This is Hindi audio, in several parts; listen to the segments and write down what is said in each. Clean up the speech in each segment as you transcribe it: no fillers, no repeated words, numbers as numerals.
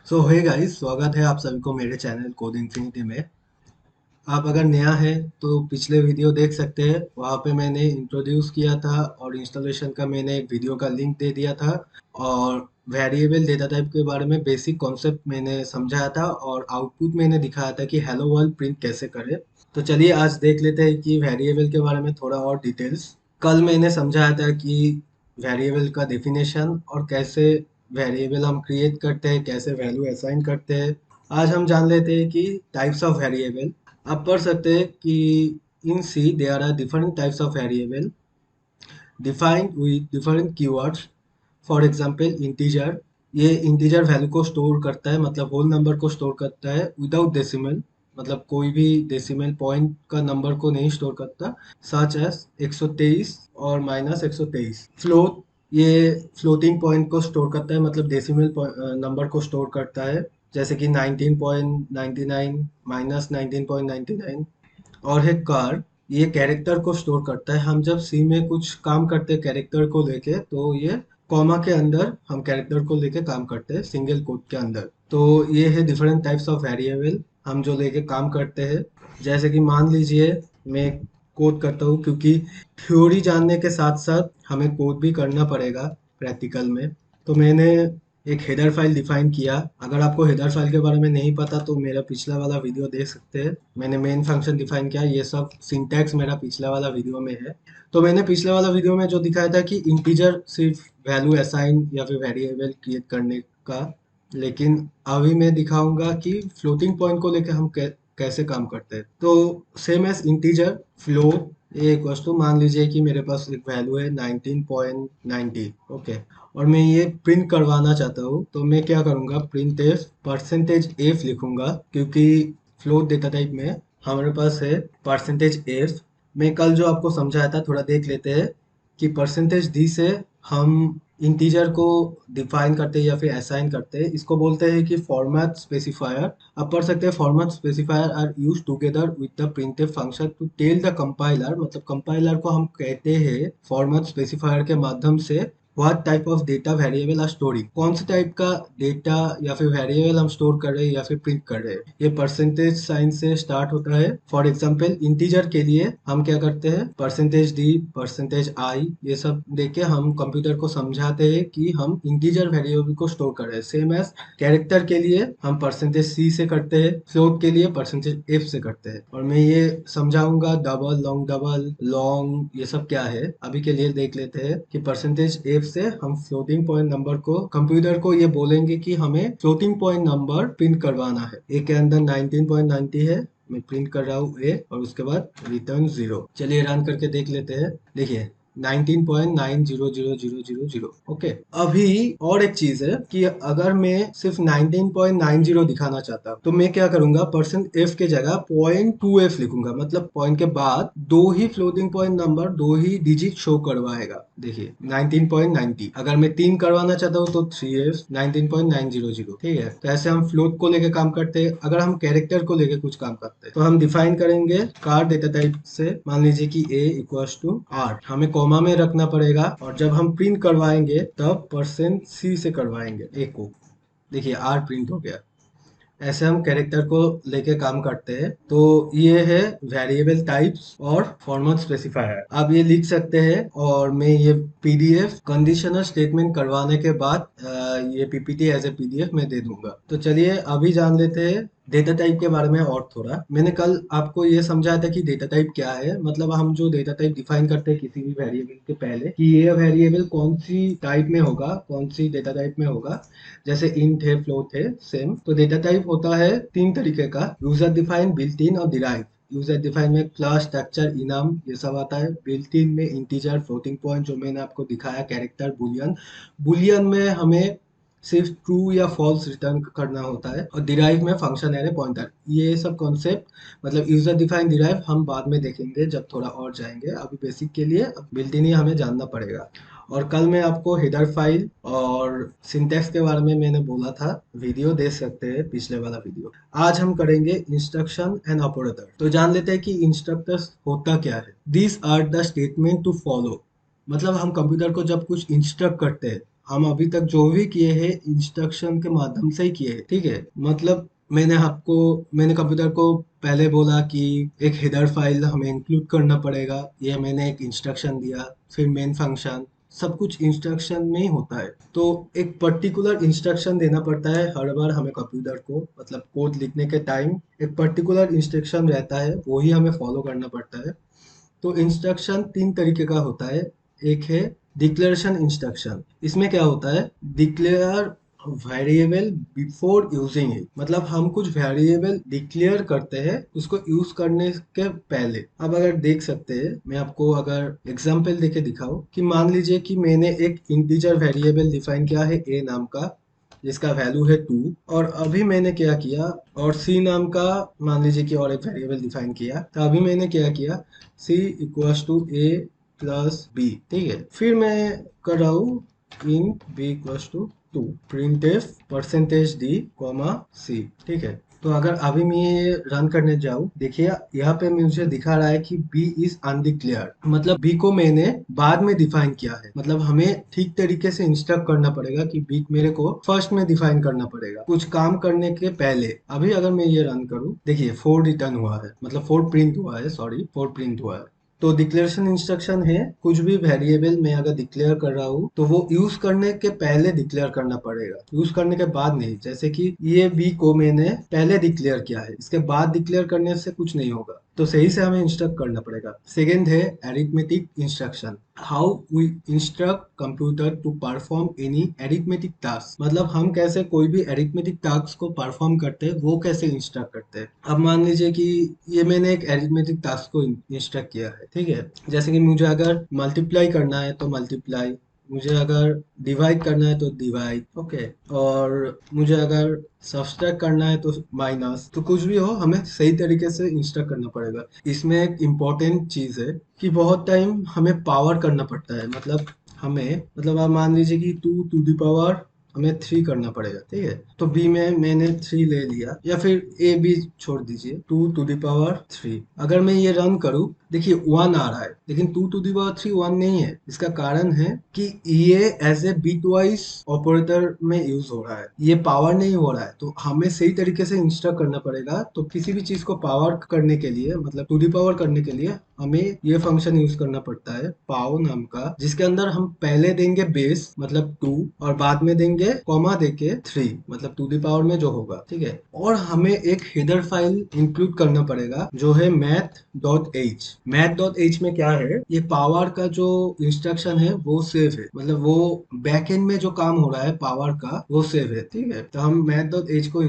सो हे गाइस, स्वागत है आप सभी को मेरे चैनल कोड इन्फिनिटी में। आप अगर नया है तो पिछले वीडियो देख सकते हैं। वहाँ पे मैंने इंट्रोड्यूस किया था और इंस्टॉलेशन का मैंने एक वीडियो का लिंक दे दिया था। और वेरिएबल डेटा टाइप के बारे में बेसिक कॉन्सेप्ट मैंने समझाया था और आउटपुट मैंने दिखाया था कि हेलो वर्ल्ड प्रिंट कैसे करें। तो चलिए आज देख लेते हैं कि वेरिएबल के बारे में थोड़ा और डिटेल्स। कल मैंने समझाया था कि वेरिएबल का डेफिनेशन और कैसे वेरिएबल हम क्रिएट करते हैं, कैसे वैल्यू असाइन करते हैं। आज हम जान लेते हैं कि टाइप्स ऑफ वेरिएबल। आप पढ़ सकते हैं कि in C there are different types of variable defined with different keywords. For example integer, ये इंटीजर वैल्यू को स्टोर करता है, मतलब होल नंबर को स्टोर करता है विदाउट डेसिमल, मतलब कोई भी डेसिमल पॉइंट का नंबर को नहीं स्टोर करता। सच एज 123 और माइनस 123। फ्लोट, ये फ्लोटिंग पॉइंट को स्टोर करता है, मतलब डेसिमल नंबर को स्टोर करता है, जैसे कि 19.99 माइनस 19.99। और है कार, ये कैरेक्टर को स्टोर करता है। हम जब सी में कुछ काम करते हैं कैरेक्टर को लेके, तो ये कॉमा के अंदर हम कैरेक्टर को लेके काम करते हैं, सिंगल कोट के अंदर। तो ये है डिफरेंट टाइप्स ऑफ वेरिएबल हम जो लेके काम करते हैं। जैसे कि मान लीजिए मैं कोड करता हूँ, क्योंकि थ्योरी जानने के साथ साथ हमें कोड भी करना पड़ेगा प्रैक्टिकल में। तो मैंने एक हेडर फाइल डिफाइन किया। अगर आपको हेडर फाइल के बारे में नहीं पता तो मेरा पिछला वाला वीडियो देख सकते हैं। मैंने मेन फंक्शन डिफाइन किया, ये सब सिंटैक्स मेरा पिछला वाला वीडियो में है। तो मैंने पिछले वाला वीडियो में जो दिखाया था कि इंटीजर सिर्फ वैल्यू असाइन या फिर वेरिएबल क्रिएट करने का, लेकिन अभी मैं दिखाऊंगा कि फ्लोटिंग पॉइंट को लेकर हम कैसे काम करते हैं। तो सेम एज इंटीजर, फ्लोट एक वस्तु मान लीजिए कि मेरे पास एक वैल्यू है 19.90। ओके, और मैं ये प्रिंट करवाना चाहता हूँ, तो मैं क्या करूँगा, प्रिंट एफ परसेंटेज एफ लिखूंगा, क्योंकि फ्लोट डेटा टाइप में हमारे पास है परसेंटेज एफ। मैं कल जो आपको समझाया था थोड़ा देख लेते हैं कि परसेंटेज डी से हम इंटीजर को डिफाइन करते हैं या फिर असाइन करते हैं। इसको बोलते हैं कि फॉर्मेट स्पेसिफायर। आप पढ़ सकते हैं format specifier are use together with the printf function to tell the compiler, मतलब कंपाइलर को हम कहते हैं फॉर्मेट स्पेसिफायर के माध्यम से what type of data variable are storing, कौन से टाइप का डेटा या फिर वेरिएबल हम स्टोर कर रहे हैं या फिर प्रिंट कर रहे हैं। ये परसेंटेज साइन से स्टार्ट होता है। फॉर एग्जांपल इंटीजर के लिए हम क्या करते हैं, परसेंटेज डी, परसेंटेज आई, ये सब देके हम कंप्यूटर को समझाते हैं कि हम इंटीजर वेरिएबल को स्टोर कर रहे हैं। सेम एज कैरेक्टर के लिए हम परसेंटेज सी से करते हैं, फ्लोट के लिए परसेंटेज एफ से करते हैं। और मैं ये समझाऊंगा डबल लॉन्ग ये सब क्या है। अभी के लिए देख लेते हैं कि परसेंटेज एफ से हम फ्लोटिंग पॉइंट नंबर को कंप्यूटर को ये बोलेंगे कि हमें फ्लोटिंग पॉइंट नंबर प्रिंट करवाना है। ए के अंदर 19.90 है, मैं प्रिंट कर रहा हूँ ए, और उसके बाद रिटर्न 0। चलिए रन करके देख लेते हैं। देखिए 19.900000। ओके, अभी और एक चीज है कि अगर मैं सिर्फ 19.90 दिखाना चाहता हूँ, तो मैं क्या करूंगा, परसेंट एफ के जगह .2f लिखूंगा, मतलब पॉइंट के बाद दो ही फ्लोटिंग पॉइंट नंबर, दो ही डिजिट शो करवाएगा। देखिए 19.90, अगर मैं तीन करवाना चाहता हूँ तो 3f 19.900। ठीक है, तो ऐसे हम फ्लोट को लेके काम करते हैं। अगर हम कैरेक्टर को लेके कुछ काम करते हैं तो हम डिफाइन करेंगे कार डेटा टाइप से, मान लीजिए कि a इक्वल्स टू r, हमें कॉमा में रखना पड़ेगा, और जब हम प्रिंट करवाएंगे तब परसेंट सी से करवाएंगे a को। देखिए r प्रिंट हो गया। ऐसे हम कैरेक्टर को लेके काम करते हैं। तो ये है वेरिएबल टाइप्स और फॉर्मेट स्पेसिफायर, आप ये लिख सकते हैं। और मैं ये पीडीएफ कंडीशनल स्टेटमेंट करवाने के बाद ये पीपीटी एज ए पीडीएफ मैं दे दूंगा। तो चलिए अभी जान लेते हैं डेटा टाइप के बारे में। और थोड़ा मैंने कल आपको ये समझाया था कि डेटा टाइप क्या है, मतलब हम जो डेटा टाइप डिफाइन करते हैं किसी भी वेरिएबल के पहले, कि ये वेरिएबल कौन सी टाइप में होगा, कौन सी डेटा टाइप में होगा। जैसे इंट है, फ्लोट है, सेम। तो डेटा टाइप होता है तीन तरीके का, यूजर डिफाइन, बिल्ट इन और डिराइव। यूजर डिफाइन में क्लास, स्ट्रक्चर, इनाम ये सब आता है। बिल्ट इन में इंटीजर, फ्लोटिंग पॉइंट जो मैंने आपको दिखाया, कैरेक्टर, बुलियन। बुलियन में हमें सिर्फ ट्रू या फॉल्स रिटर्न करना होता है। और डिराइव में फंक्शन, एरे, पॉइंटर, ये सब कॉन्सेप्ट, मतलब यूजर डिफाइन, डिराइव हम बाद में देखेंगे जब थोड़ा और जाएंगे। अभी बेसिक के लिए बिल्ट इन ही हमें जानना पड़ेगा। और कल मैं आपको हेडर फाइल और सिंटैक्स के बारे में मैंने बोला था, वीडियो देख सकते हैं पिछले वाला वीडियो। आज हम करेंगे इंस्ट्रक्शन एंड ऑपरेटर। तो जान लेते हैं कि इंस्ट्रक्टर्स होता क्या है। These are the statement to follow, मतलब हम कंप्यूटर को जब कुछ इंस्ट्रक्ट करते हैं हम अभी तक जो भी किए हैं इंस्ट्रक्शन के माध्यम से ही किए हैं, ठीक है। मतलब मैंने कंप्यूटर को पहले बोला कि एक हेडर फाइल हमें इंक्लूड करना पड़ेगा, ये मैंने एक इंस्ट्रक्शन दिया। फिर मेन फंक्शन, सब कुछ इंस्ट्रक्शन में ही होता है। तो एक पर्टिकुलर इंस्ट्रक्शन देना पड़ता है हर बार हमें कंप्यूटर को, मतलब कोड लिखने के टाइम एक पर्टिकुलर इंस्ट्रक्शन रहता है, वही हमें फॉलो करना पड़ता है। तो इंस्ट्रक्शन तीन तरीके का होता है। एक है डिक्लेरेशन इंस्ट्रक्शन। इसमें क्या होता है, declare variable before using it, मतलब हम कुछ वेरिएबल डिक्लेयर करते हैं उसको यूज करने के पहले। अब अगर देख सकते हैं, मैं आपको अगर एग्जांपल देके दिखाऊं कि मान लीजिए कि मैंने एक इंटीजर वेरिएबल डिफाइन किया है ए नाम का, जिसका वैल्यू है 2। और अभी मैंने क्या किया, और सी नाम का मान लीजिए कि और एक वेरिएबल डिफाइन किया, तो अभी मैंने क्या किया, C equals to A plus B, ठीक है। फिर मैं कर रहा हूँ इन B equals to 2, print F percentage D comma C, ठीक है। तो अगर अभी मैं ये रन करने जाऊँ, देखिए यहाँ पे मुझे दिखा रहा है कि बी इज अनडिक्लेयर्ड, मतलब बी को मैंने बाद में डिफाइन किया है। मतलब हमें ठीक तरीके से इंस्ट्रक्ट करना पड़ेगा कि बी मेरे को फर्स्ट में डिफाइन करना पड़ेगा कुछ काम करने के पहले। अभी अगर मैं ये रन करूँ, देखिए 4 रिटर्न हुआ है, मतलब 4 प्रिंट हुआ है, सॉरी 4 प्रिंट हुआ है। तो डिक्लेरेशन इंस्ट्रक्शन है, कुछ भी वेरिएबल मैं अगर डिक्लेयर कर रहा हूँ तो वो यूज करने के पहले डिक्लेयर करना पड़ेगा, यूज करने के बाद नहीं। जैसे कि ये बी को मैंने पहले डिक्लेयर किया है, इसके बाद डिक्लेयर करने से कुछ नहीं होगा, तो सही से हमें इंस्ट्रक्ट करना पड़ेगा। सेकेंड है arithmetic instruction. How we instruct computer to perform any arithmetic task, मतलब हम कैसे कोई भी अरिथमेटिक टास्क को परफॉर्म करते हैं, वो कैसे इंस्ट्रक्ट करते हैं। अब मान लीजिए कि ये मैंने एक अरिथमेटिक टास्क को इंस्ट्रक्ट किया है, ठीक है। जैसे कि मुझे अगर मल्टीप्लाई करना है तो मल्टीप्लाई, मुझे अगर डिवाइड करना है तो डिवाइड, ओके। और मुझे अगर सब्सट्रैक्ट करना है तो माइनस, तो कुछ भी हो हमें सही तरीके से इंस्ट्रक्ट करना पड़ेगा। इसमें एक इम्पोर्टेंट चीज है कि बहुत टाइम हमें पावर करना पड़ता है, मतलब हमें, मतलब आप मान लीजिए कि 2 टू द पावर हमें 3 करना पड़ेगा, ठीक है। तो बी में मैंने 3 ले लिया, या फिर ए बी छोड़ दीजिए, 2 टू द पावर 3। अगर मैं ये रन करूं, देखिए 1 आ रहा है, लेकिन 2 टू द पावर 3 1 नहीं है। इसका कारण है कि ये as a bit wise operator में यूज हो रहा है, ये पावर नहीं हो रहा है। तो हमें सही तरीके से इंस्ट्रक्ट करना पड़ेगा। तो किसी भी चीज को पावर करने के लिए, मतलब टू दी पावर करने के लिए, हमें ये फंक्शन यूज करना पड़ता है पाव नाम का, जिसके अंदर हम पहले देंगे बेस मतलब 2, और बाद में देंगे कॉमा देके 3, मतलब टू दी पावर में जो होगा, ठीक है। और हमें एक हेडर फाइल इंक्लूड करना पड़ेगा जो है math.h। math.h में क्या है, ये पावर का जो इंस्ट्रक्शन है वो सेव है, मतलब वो बैकएंड में जो काम हो रहा है पावर का वो सेव है, ठीक है। तो हम math.h को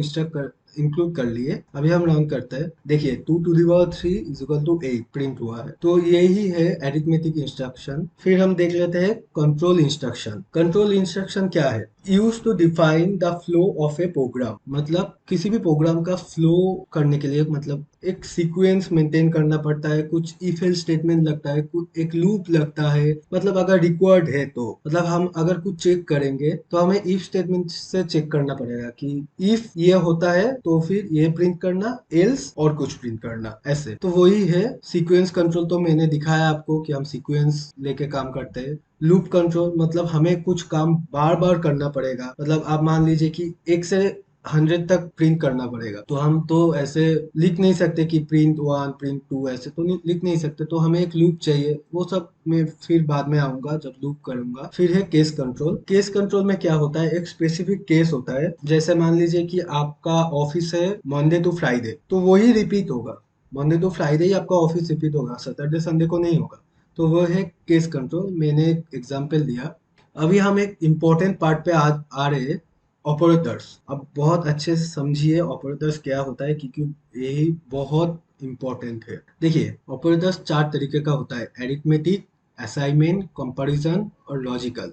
इंक्लूड कर लिए। अभी हम रन करते हैं, देखिए 2 to the power 3 is equal to 8 print हुआ है। तो यही है अरिथमेटिक इंस्ट्रक्शन। फिर हम देख लेते हैं कंट्रोल इंस्ट्रक्शन। कंट्रोल इंस्ट्रक्शन क्या है, use to define the flow of a program, मतलब किसी भी प्रोग्राम का फ्लो करने के लिए, मतलब एक सीक्वेंस मेंटेन करना पड़ता है, कुछ इफ एल्स स्टेटमेंट लगता है, कुछ एक लूप लगता है। मतलब अगर रिक्वायर्ड है तो, मतलब हम अगर कुछ चेक करेंगे तो हमें इफ स्टेटमेंट से चेक करना पड़ेगा कि इफ ये होता है तो फिर ये प्रिंट करना, एल्स और कुछ प्रिंट करना, ऐसे। तो वही है सीक्वेंस कंट्रोल। तो मैंने दिखाया आपको कि हम सीक्वेंस लेके काम करते हैं। लूप कंट्रोल मतलब हमें कुछ काम बार बार करना पड़ेगा, मतलब आप मान लीजिए कि 1 से 100 तक प्रिंट करना पड़ेगा, तो हम तो ऐसे लिख नहीं सकते कि प्रिंट 1 प्रिंट 2, ऐसे तो नहीं लिख नहीं सकते। तो हमें एक लूप चाहिए, वो सब मैं फिर बाद में आऊंगा जब लूप करूंगा। फिर है केस कंट्रोल। केस कंट्रोल में क्या होता है, एक स्पेसिफिक केस होता है। जैसे मान लीजिए कि आपका ऑफिस है मंडे टू फ्राइडे, तो वही रिपीट होगा, मंडे टू फ्राइडे ही आपका ऑफिस रिपीट होगा, सैटरडे संडे को नहीं होगा। तो वो है केस कंट्रोल, मैंने एक एग्जांपल दिया। अभी हम एक इम्पोर्टेंट पार्ट पे आ रहे हैं, ऑपरेटर्स। अब बहुत अच्छे से समझिए ऑपरेटर्स क्या होता है, क्योंकि यही बहुत इम्पोर्टेंट है। देखिए ऑपरेटर्स 4 तरीके का होता है, एरिथमेटिक, असाइनमेंट, कंपैरिजन और लॉजिकल।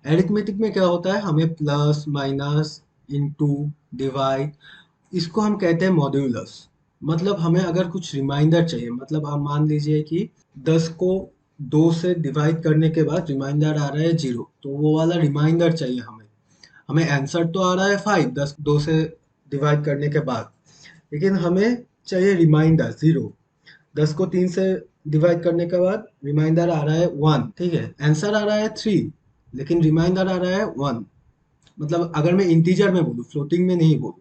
एरिथमेटिक में क्या होता है, हमें प्लस माइनस इनटू डिवाइड, इसको हम कहते हैं मॉड्यूलस। मतलब हमें अगर कुछ रिमाइंडर चाहिए, मतलब आप मान लीजिए कि 10 को 2 से डिवाइड करने के बाद रिमाइंडर आ रहा है 0, तो वो वाला रिमाइंडर चाहिए हमें। हमें आंसर तो आ रहा है 5, 10 2 से डिवाइड करने के बाद, लेकिन हमें चाहिए रिमाइंडर 0। 10 को 3 से डिवाइड करने के बाद रिमाइंडर आ रहा है 1, ठीक है। आंसर आ रहा है 3, लेकिन रिमाइंडर आ रहा है 1। मतलब अगर मैं इंटीजर में बोलूँ, फ्लोटिंग में नहीं बोलूँ,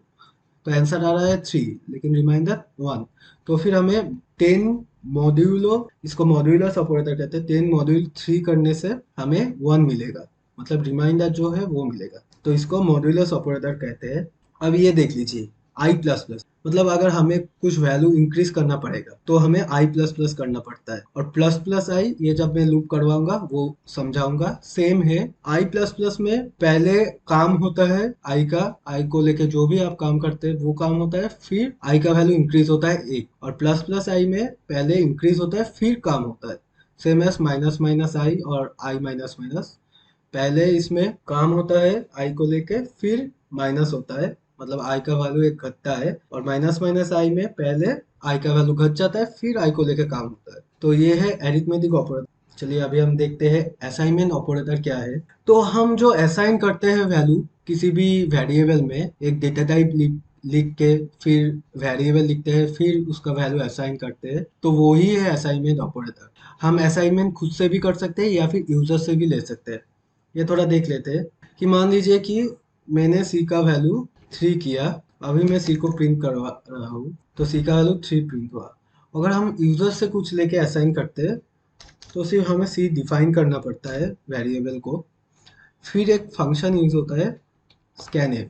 तो आंसर आ रहा है 3, लेकिन रिमाइंडर 1। तो फिर हमें 10 मॉड्यूलो, इसको मॉड्यूलस ऑपरेटर कहते हैं, 10 मॉड्यूल 3 करने से हमें 1 मिलेगा, मतलब रिमाइंडर जो है वो मिलेगा, तो इसको मॉड्यूलस ऑपरेटर कहते हैं। अब ये देख लीजिए, आई प्लस प्लस, मतलब अगर हमें कुछ वैल्यू इंक्रीज करना पड़ेगा तो हमें आई प्लस प्लस करना पड़ता है, और प्लस प्लस आई ये जब मैं लूप करवाऊंगा वो समझाऊंगा। सेम है, आई प्लस प्लस में पहले काम होता है आई का, आई को लेके जो भी आप काम करते हैं वो काम होता है, फिर आई का वैल्यू इंक्रीज होता है एक, और प्लस प्लस आई में पहले इंक्रीज होता है फिर काम होता है। सेम एस माइनस माइनस आई और आई माइनस माइनस, पहले इसमें काम होता है आई को लेके, फिर माइनस होता है, मतलब आई का वैल्यू एक घटता है, और माइनस माइनस आई में पहले आई का वैल्यू घट जाता है फिर आई को लेके काम होता है। तो ये है एरिथमेटिक ऑपरेटर। चलिए अभी हम देखते हैं असाइनमेंट ऑपरेटर क्या है। तो हम जो असाइन करते हैं वैल्यू किसी भी वेरिएबल में, एक डेटा टाइप लिख के फिर वेरिएबल लिखते हैं, फिर उसका वैल्यू असाइन करते हैं, तो वो ही है असाइनमेंट ऑपरेटर। हम असाइनमेंट खुद से भी कर सकते हैं या फिर यूजर से भी ले सकते हैं। ये थोड़ा देख लेते हैं कि मान लीजिए कि मैंने सी का वैल्यू 3 किया, अभी मैं सी को प्रिंट करवा रहा हूँ, तो सी का वैल्यू 3 प्रिंट हुआ। अगर हम यूजर से कुछ लेके असाइन करते हैं तो सिर्फ हमें सी डिफाइन करना पड़ता है वेरिएबल को, फिर एक फंक्शन यूज होता है स्कैनफ।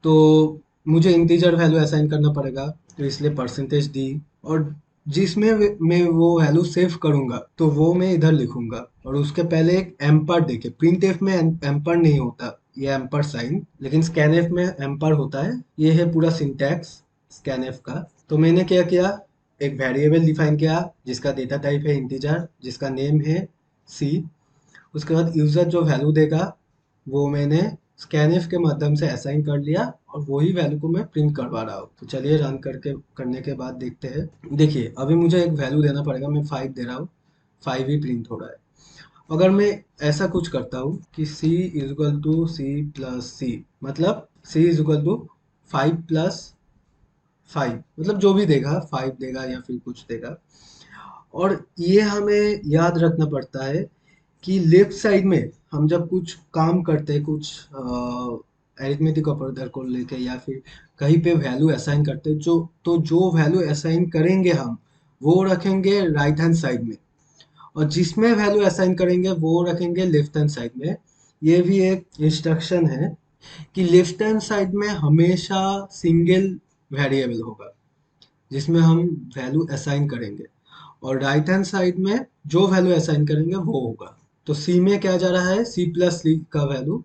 तो मुझे इंटीजर वैल्यू असाइन करना पड़ेगा, तो इसलिए परसेंटेज डी, और जिसमें मैं वो वैल्यू सेव करूंगा तो वो मैं इधर लिखूंगा, और उसके पहले एक एम्पर देके, प्रिंट एफ में एम्पर नहीं होता, ये एम्पर साइन, लेकिन स्कैनएफ में एम्पर होता है। ये है पूरा सिंटैक्स स्कैनएफ का। तो मैंने क्या किया, एक वेरिएबल डिफाइन किया जिसका डेटा टाइप है इंटीजर, जिसका नेम है सी। उसके बाद यूजर जो वैल्यू देगा वो मैंने स्कैनफ के माध्यम से असाइन कर लिया, और वही वैल्यू को मैं प्रिंट करवा रहा हूँ। तो चलिए रन करके करने के बाद देखते हैं। देखिए अभी मुझे एक वैल्यू देना पड़ेगा, मैं 5 दे रहा हूँ, 5 ही प्रिंट हो रहा है। अगर मैं ऐसा कुछ करता हूँ कि c is equal to C plus C, मतलब c is equal to 5 plus 5, मतलब जो भी देगा 5 देगा या फिर कुछ देगा। और ये हमें याद रखना पड़ता है कि लेफ्ट साइड में हम जब कुछ काम करते हैं, कुछ अरिथमेटिक ऑपरेटर को लेके या फिर कहीं पे वैल्यू असाइन करते हैं, जो वैल्यू असाइन करेंगे हम वो रखेंगे राइट हैंड साइड में, और जिसमें वैल्यू असाइन करेंगे वो रखेंगे लेफ्ट हैंड साइड में। ये भी एक इंस्ट्रक्शन है कि लेफ्ट हैंड साइड में हमेशा सिंगल वेरिएबल होगा जिसमें हम वैल्यू असाइन करेंगे, और राइट हैंड साइड में जो वैल्यू असाइन करेंगे वो होगा। तो सी में क्या जा रहा है, सी प्लस सी का वैल्यू,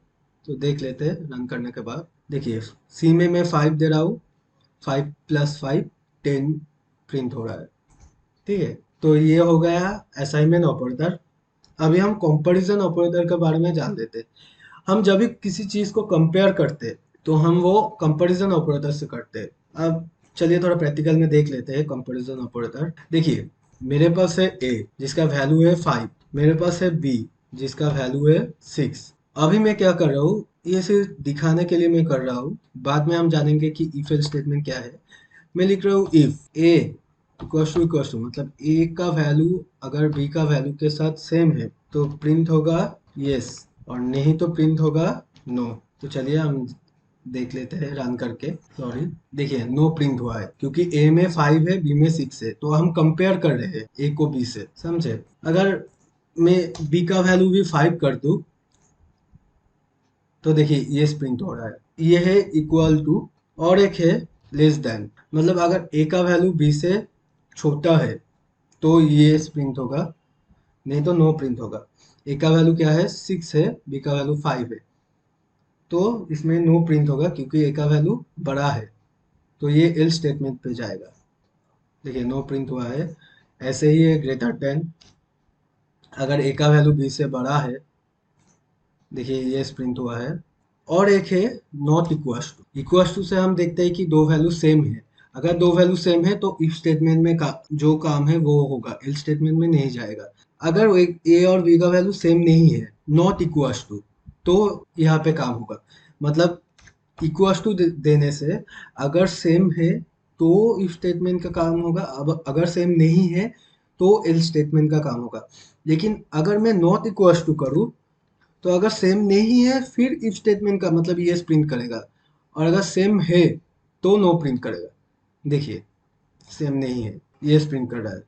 तो देख लेते हैं रन करने के बाद। देखिए सी में मैं 5 दे रहा हूँ, 5 प्लस 5 10 प्रिंट हो रहा है। ठीक है, तो ये हो गया असाइनमेंट ऑपरेटर। अभी हम कंपैरिजन ऑपरेटर के बारे में जान लेते हैं। हम जब भी किसी चीज को कंपेयर करते हैं तो हम वो कंपैरिजन ऑपरेटर से करते हैं। अब चलिए थोड़ा प्रैक्टिकल में देख लेते हैं कंपैरिजन ऑपरेटर। देखिए मेरे पास है ए जिसका वैल्यू है 5, मेरे पास है बी जिसका वैल्यू है 6। अभी मैं क्या कर रहा हूँ, ये सिर्फ दिखाने के लिए मैं कर रहा हूँ, बाद में हम जानेंगे कि इफ एल्स स्टेटमेंट क्या है। मैं लिख रहा हूँ इफ ए इक्वल टू, मतलब ए का वैल्यू अगर बी का वैल्यू के साथ सेम है तो प्रिंट होगा यस, और नहीं तो प्रिंट होगा नो। तो चलिए हम देख लेते हैं रन करके। सॉरी, देखिए नो प्रिंट हुआ है क्योंकि ए में 5 है बी में 6 है, तो हम कंपेयर कर रहे हैं ए को बी से, समझे। अगर मैं बी का वैल्यू भी 5 कर दूं तो देखिए ये प्रिंट हो रहा है, ये है इक्वल टू, और एक है लेस देन, मतलब अगर ए का वैल्यू बी से छोटा है तो ये प्रिंट होगा, नहीं तो नो प्रिंट होगा। ए का वैल्यू क्या है 6 है, बी का वैल्यू 5 है, तो इसमें नो प्रिंट होगा क्योंकि ए का वैल्यू बड़ा है, तो ये एल स्टेटमेंट पे जाएगा। देखिए नो प्रिंट हुआ है। ऐसे ही है ग्रेटर देन, अगर ए का वैल्यू बी से बड़ा है, देखिए ये प्रिंट हुआ है। और एक है not equals to. Equals to से हम देखते हैं कि दो वैल्यू सेम है, अगर दो वैल्यू सेम है तो इफ स्टेटमेंट में जो काम है वो होगा, एल स्टेटमेंट में नहीं जाएगा। अगर एक ए और बी का वैल्यू सेम नहीं है, नॉट इक्वल्स टू, तो यहाँ पे काम होगा। मतलब इक्वल्स टू देने से अगर सेम है तो इफ स्टेटमेंट का काम होगा, अब अगर सेम नहीं है तो एल स्टेटमेंट का काम होगा। लेकिन अगर मैं नॉट इक्वल्स टू करूँ तो अगर सेम नहीं है फिर इफ स्टेटमेंट का मतलब ये प्रिंट करेगा, और अगर सेम है तो नो प्रिंट करेगा। देखिए सेम नहीं है, ये प्रिंट कर रहा है,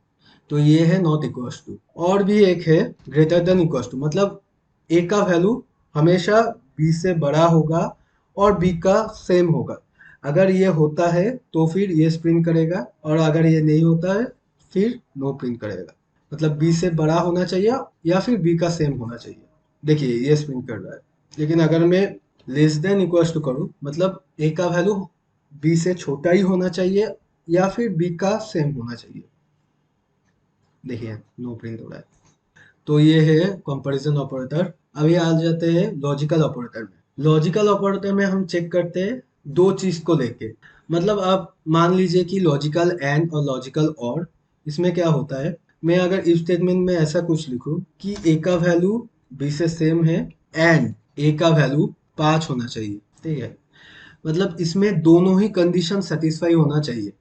तो ये है नॉट इक्वल्स टू। और भी एक है ग्रेटर देन इक्वल्स टू, मतलब ए का वैल्यू हमेशा बी से बड़ा होगा और बी का सेम होगा। अगर ये होता है तो फिर ये प्रिंट करेगा, और अगर ये नहीं होता है फिर नो प्रिंट करेगा। मतलब बी से बड़ा होना चाहिए या फिर बी का सेम होना चाहिए। देखिए ये प्रिंट कर रहा है। लेकिन अगर मैं लेस देन इक्वल्स टू करूँ, मतलब ए का वैल्यू बी से छोटा ही होना चाहिए या फिर बी का सेम होना चाहिए। देखिए नो प्रिंट हो रहा है। तो ये है कंपैरिजन ऑपरेटर। अभी आ जाते हैं लॉजिकल ऑपरेटर में। लॉजिकल ऑपरेटर में हम चेक करते हैं दो चीज को लेके। मतलब आप मान लीजिए कि लॉजिकल एंड और लॉजिकल और, इसमें क्या होता है, मैं अगर इफ स्टेटमेंट में ऐसा कुछ लिखूं कि ए का वैल्यू बी से सेम है एंड ए का वैल्यू 5 होना चाहिए, ठीक है। मतलब इसमें दोनों ही कंडीशन सेटिस्फाई होना चाहिए।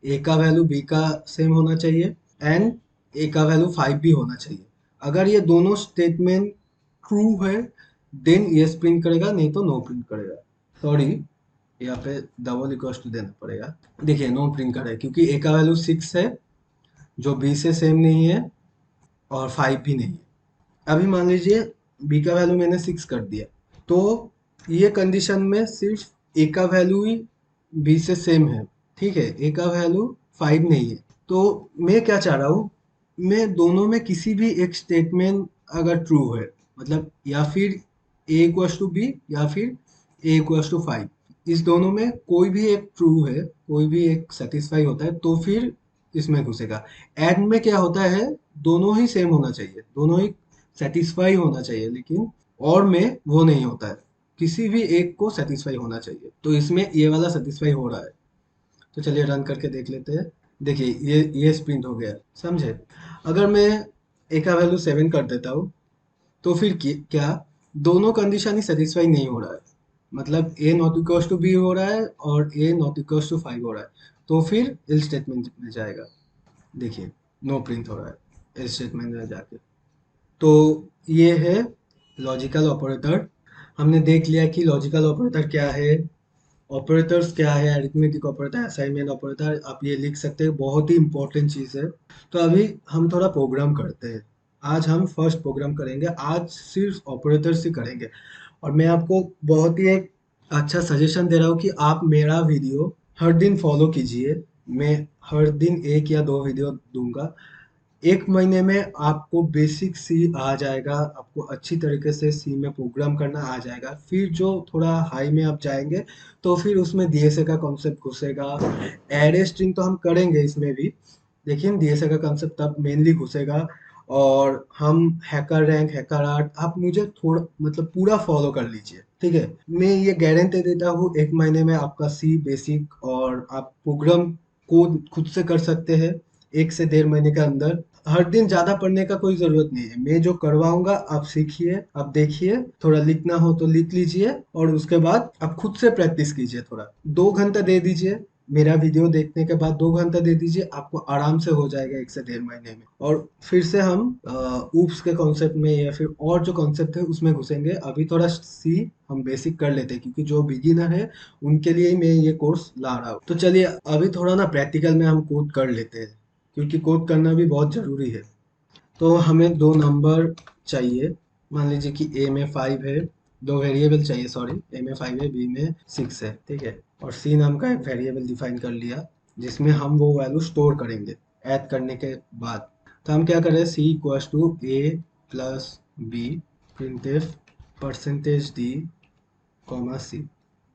ए का वैल्यू बी का सेम होना चाहिए एंड ए का वैल्यू 5 भी होना चाहिए। अगर ये दोनों स्टेटमेंट ट्रू है देन ये प्रिंट करेगा, नहीं तो नो प्रिंट करेगा। सॉरी, यहाँ पे डबल इक्वल्स टू देना पड़ेगा। देखिए नो प्रिंट कर रहा है क्योंकि ए का वैल्यू 6 है जो बी से सेम नहीं है और 5 भी नहीं है। अभी मान लीजिए बी का वैल्यू मैंने 6 कर दिया, तो ये कंडीशन में सिर्फ ए का वैल्यू ही बी से सेम है, ठीक है। ए का वैल्यू 5 नहीं है। तो मैं क्या चाह रहा हूँ, मैं दोनों में किसी भी एक स्टेटमेंट अगर ट्रू है, मतलब या फिर ए इक्वल्स टू बी या फिर ए इक्वल्स टू 5, इस दोनों में कोई भी एक ट्रू है, कोई भी एक सेटिस्फाई होता है तो फिर इसमें घुसेगा। एंड में क्या होता है, दोनों ही सेम होना चाहिए, दोनों ही सेटिस्फाई होना चाहिए, लेकिन और में वो नहीं होता है, किसी भी एक को सेटिस्फाई होना चाहिए। तो इसमें ये वाला सेटिस्फाई हो रहा है। तो चलिए रन करके देख लेते हैं। देखिए ये प्रिंट हो गया, समझे। अगर मैं ए का वैल्यू 7 कर देता हूँ तो फिर क्या, दोनों कंडीशन ही सेटिस्फाई नहीं हो रहा है। मतलब ए नॉट इक्वल्स टू बी हो रहा है और ए नॉट इक्वल्स टू 5 हो रहा है, तो फिर इल स्टेटमेंट में जाएगा। देखिए नो प्रिंट हो रहा है इल स्टेटमेंट में जाके। तो ये है लॉजिकल ऑपरेटर। हमने देख लिया कि लॉजिकल ऑपरेटर क्या है, ऑपरेटर्स क्या है, अरिथमेटिक ऑपरेटर, असाइनमेंट ऑपरेटर, आप ये लिख सकते हैं, बहुत ही इंपॉर्टेंट चीज़ है। तो अभी हम थोड़ा प्रोग्राम करते हैं। आज हम फर्स्ट प्रोग्राम करेंगे, आज सिर्फ ऑपरेटर्स ही करेंगे। और मैं आपको बहुत ही एक अच्छा सजेशन दे रहा हूँ कि आप मेरा वीडियो हर दिन फॉलो कीजिए। मैं हर दिन एक या दो वीडियो दूंगा। 1 महीने में आपको बेसिक सी आ जाएगा, आपको अच्छी तरीके से सी में प्रोग्राम करना आ जाएगा। फिर जो थोड़ा हाई में आप जाएंगे तो फिर उसमें डीएसए का कॉन्सेप्ट घुसेगा। एरे स्ट्रिंग तो हम करेंगे इसमें भी, लेकिन डीएसए का कॉन्सेप्ट तब मेनली घुसेगा। और हम हैकर रैंक, हैकर आर्ट, आप मुझे थोड़ा मतलब पूरा फॉलो कर लीजिए, ठीक है। मैं ये गारंटी देता हूँ 1 महीने में आपका सी बेसिक और आप प्रोग्राम कोड खुद से कर सकते हैं 1 से 1.5 महीने के अंदर। हर दिन ज्यादा पढ़ने का कोई जरूरत नहीं है, मैं जो करवाऊंगा आप सीखिए, आप देखिए, थोड़ा लिखना हो तो लिख लीजिए और उसके बाद आप खुद से प्रैक्टिस कीजिए। थोड़ा 2 घंटा दे दीजिए, मेरा वीडियो देखने के बाद 2 घंटा दे दीजिए, आपको आराम से हो जाएगा 1 से 1.5 महीने में। और फिर से हम ऊप्स के कॉन्सेप्ट में या फिर और जो कॉन्सेप्ट है उसमें घुसेंगे। अभी थोड़ा सी हम बेसिक कर लेते हैं क्योंकि जो बिगिनर है उनके लिए ही मैं ये कोर्स ला रहा हूँ। तो चलिए अभी थोड़ा ना प्रैक्टिकल में हम कोड कर लेते हैं, क्योंकि कोड करना भी बहुत ज़रूरी है। तो हमें दो नंबर चाहिए। मान लीजिए कि ए में 5 है, दो वेरिएबल चाहिए, सॉरी, ए में 5 है, बी में 6 है, ठीक है। और सी नाम का एक वेरिएबल डिफाइन कर लिया जिसमें हम वो वैल्यू स्टोर करेंगे ऐड करने के बाद। तो हम क्या करें, C equals to A plus B printf percentage D comma C.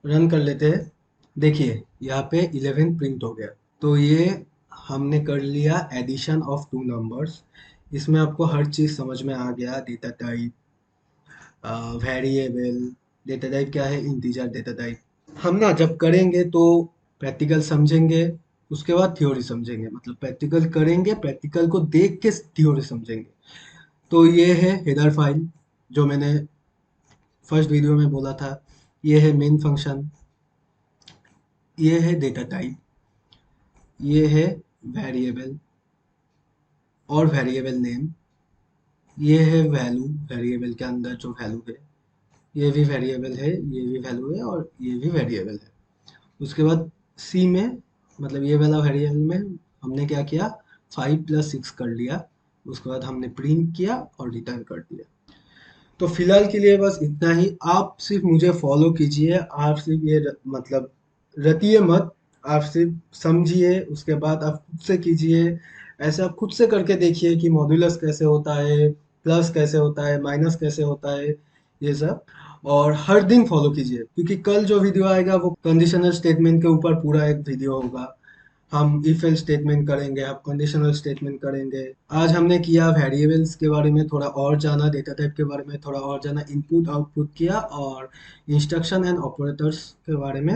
Run कर लेते हैं। देखिए यहाँ पे 11 प्रिंट हो गया। तो ये हमने कर लिया एडिशन ऑफ टू नंबर्स। इसमें आपको हर चीज़ समझ में आ गया, data type, variable, data type क्या है, इंटीजर डेटा टाइप। हम ना जब करेंगे तो प्रैक्टिकल समझेंगे, उसके बाद थ्योरी समझेंगे, मतलब प्रैक्टिकल करेंगे, प्रैक्टिकल को देख के थ्योरी समझेंगे। तो ये है हेडर फाइल जो मैंने फर्स्ट वीडियो में बोला था। ये है मेन फंक्शन, ये है डेटा टाइप, ये है वेरिएबल और वेरिएबल नेम, ये है वैल्यू, वेरिएबल के अंदर जो वैल्यू है, ये भी वेरिएबल है, ये भी वैल्यू है और ये भी वेरिएबल है। उसके बाद सी में, मतलब ये वाला वेरिएबल में हमने क्या किया, 5 + 6 कर लिया। उसके बाद हमने प्रिंट किया और रिटर्न कर दिया। तो फिलहाल के लिए बस इतना ही। आप सिर्फ मुझे फॉलो कीजिए, आप सिर्फ मतलब रटिए मत, आप सिर्फ समझिए, उसके बाद आप खुद से कीजिए। ऐसे आप खुद से करके देखिए कि मॉड्यूलस कैसे होता है, प्लस कैसे होता है, माइनस कैसे होता है, ये सब। और हर दिन फॉलो कीजिए, क्योंकि कल जो वीडियो आएगा वो कंडीशनल स्टेटमेंट के ऊपर पूरा एक वीडियो होगा। हम इफ एल्स स्टेटमेंट करेंगे, आप कंडीशनल स्टेटमेंट करेंगे। आज हमने किया वेरिएबल्स के बारे में थोड़ा और जाना, डेटा टाइप के बारे में थोड़ा और जाना, इनपुट आउटपुट किया, और इंस्ट्रक्शन एंड ऑपरेटर्स के बारे में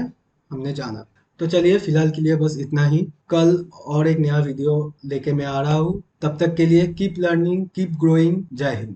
हमने जाना। तो चलिए फिलहाल के लिए बस इतना ही। कल और एक नया वीडियो लेके मैं आ रहा हूँ। तब तक के लिए कीप लर्निंग, कीप ग्रोइंग। जय हिंद।